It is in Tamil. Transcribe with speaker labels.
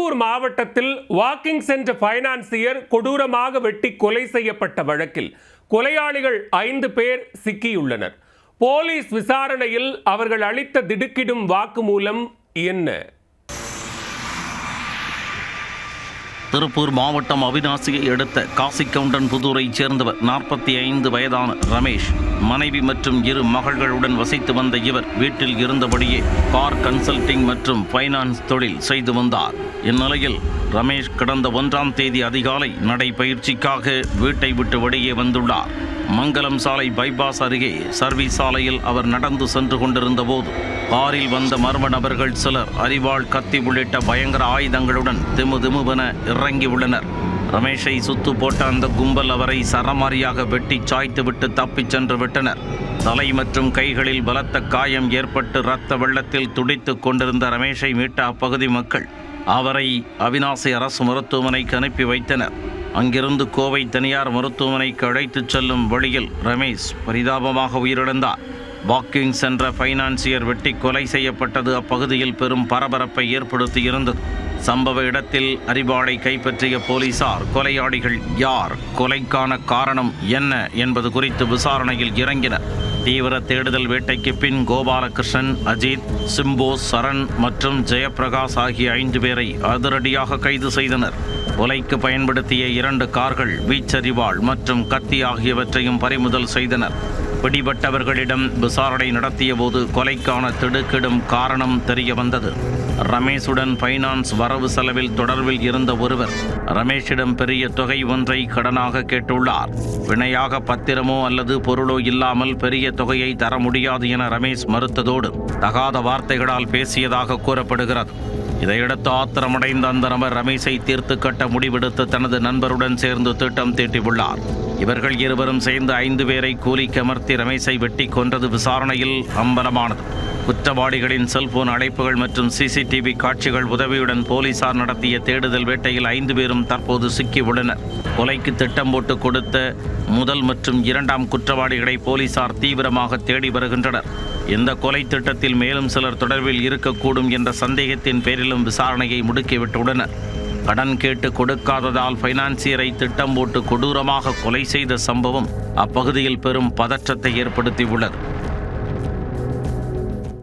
Speaker 1: திருப்பூர் மாவட்டத்தில் வாக்கிங் சென்ற பைனான்சியர் கொடூரமாக வெட்டி கொலை செய்யப்பட்ட வழக்கில் கொலையாளிகள் 5 பேர் சிக்கியுள்ளனர். போலீஸ் விசாரணையில் அவர்கள் அளித்த திடுக்கிடும் வாக்குமூலம் என்ன?
Speaker 2: திருப்பூர் மாவட்டம் அவிநாசியை அடுத்த காசிக்கவுண்டன்புதூரைச் சேர்ந்தவர் 45 வயதான ரமேஷ். மனைவி மற்றும் 2 மகள்களுடன் வசித்து வந்த இவர் வீட்டில் இருந்தபடியே கார் கன்சல்டிங் மற்றும் ஃபைனான்ஸ் தொழில் செய்து வந்தார். இந்நிலையில் ரமேஷ் கடந்த 1ஆம் தேதி அதிகாலை நடைபயிற்சிக்காக வீட்டை விட்டு வெளியே வந்துள்ளார். மங்கலம் சாலை பைபாஸ் அருகே சர்வீஸ் சாலையில் அவர் நடந்து சென்று கொண்டிருந்த போது காரில் வந்த மர்ம நபர்கள் சிலர் அரிவாள், கத்தி உள்ளிட்ட பயங்கர ஆயுதங்களுடன் திமுதிமுவென இறங்கியுள்ளனர். ரமேஷை சுத்து போட்ட அந்த கும்பல் அவரை சரமாரியாக வெட்டி சாய்த்துவிட்டு தப்பிச் சென்று விட்டனர். தலை மற்றும் கைகளில் பலத்த காயம் ஏற்பட்டு இரத்த வெள்ளத்தில் துடித்துக் கொண்டிருந்த ரமேஷை மீட்ட அப்பகுதி மக்கள் அவரை அவிநாசி அரசு மருத்துவமனைக்கு அனுப்பி வைத்தனர். அங்கிருந்து கோவை தனியார் மருத்துவமனைக்கு அழைத்துச் செல்லும் வழியில் ரமேஷ் பரிதாபமாக உயிரிழந்தார். வாக்கிங் சென்ற பைனான்சியர் வெட்டி கொலை செய்யப்பட்டது அப்பகுதியில் பெரும் பரபரப்பை ஏற்படுத்தியிருந்தது. சம்பவ இடத்தில் அரிவாளை கைப்பற்றிய போலீசார் கொலையாளிகள் யார், கொலைக்கான காரணம் என்ன என்பது குறித்து விசாரணையில் இறங்கினர். தீவிர தேடுதல் வேட்டைக்கு பின் கோபாலகிருஷ்ணன், அஜித், சிம்பு, சரண் மற்றும் ஜெயபிரகாஷ் ஆகிய 5 பேரை அதிரடியாக கைது செய்தனர். கொலைக்கு பயன்படுத்திய 2 கார்கள், வீச்சரிவாள் மற்றும் கத்தி ஆகியவற்றையும் பறிமுதல் செய்தனர். பிடிபட்டவர்களிடம் விசாரணை நடத்திய போது கொலைக்கான திடுக்கிடும் காரணம் தெரிய வந்தது. ரமேஷுடன் ஃபைனான்ஸ் வரவு செலவில் தொடர்பில் இருந்த ஒருவர் ரமேஷிடம் பெரிய தொகை ஒன்றை கடனாக கேட்டுள்ளார். பிணையாக பத்திரமோ அல்லது பொருளோ இல்லாமல் பெரிய தொகையை தர முடியாது என ரமேஷ் மறுத்ததோடு தகாத வார்த்தைகளால் பேசியதாக கூறப்படுகிறது. இதையடுத்து ஆத்திரமடைந்த அந்த நபர் ரமேஷை தீர்த்து கட்ட முடிவெடுத்து தனது நண்பருடன் சேர்ந்து திட்டம் தீட்டியுள்ளார். இவர்கள் இருவரும் சேர்ந்து 5 பேரை கூலிக்கு அமர்த்தி ரமேஷை வெட்டி கொன்றது விசாரணையில் அம்பலமானது. குற்றவாளிகளின் செல்போன் அழைப்புகள் மற்றும் CCTV காட்சிகள் உதவியுடன் போலீசார் நடத்திய தேடுதல் வேட்டையில் 5 பேரும் தற்போது சிக்கியுள்ளனர். கொலைக்கு திட்டம் போட்டு கொடுத்த முதல் மற்றும் 2ஆம் குற்றவாளிகளை போலீசார் தீவிரமாக தேடி வருகின்றனர். இந்த கொலை திட்டத்தில் மேலும் சிலர் தொடர்பில் இருக்கக்கூடும் என்ற சந்தேகத்தின் பேரிலும் விசாரணையை முடுக்கிவிட்டுள்ளனர். கடன் கேட்டு கொடுக்காததால் ஃபைனான்சியரை திட்டம் போட்டு கொடூரமாக கொலை செய்த சம்பவம் அப்பகுதியில் பெரும் பதற்றத்தை ஏற்படுத்தியுள்ளது.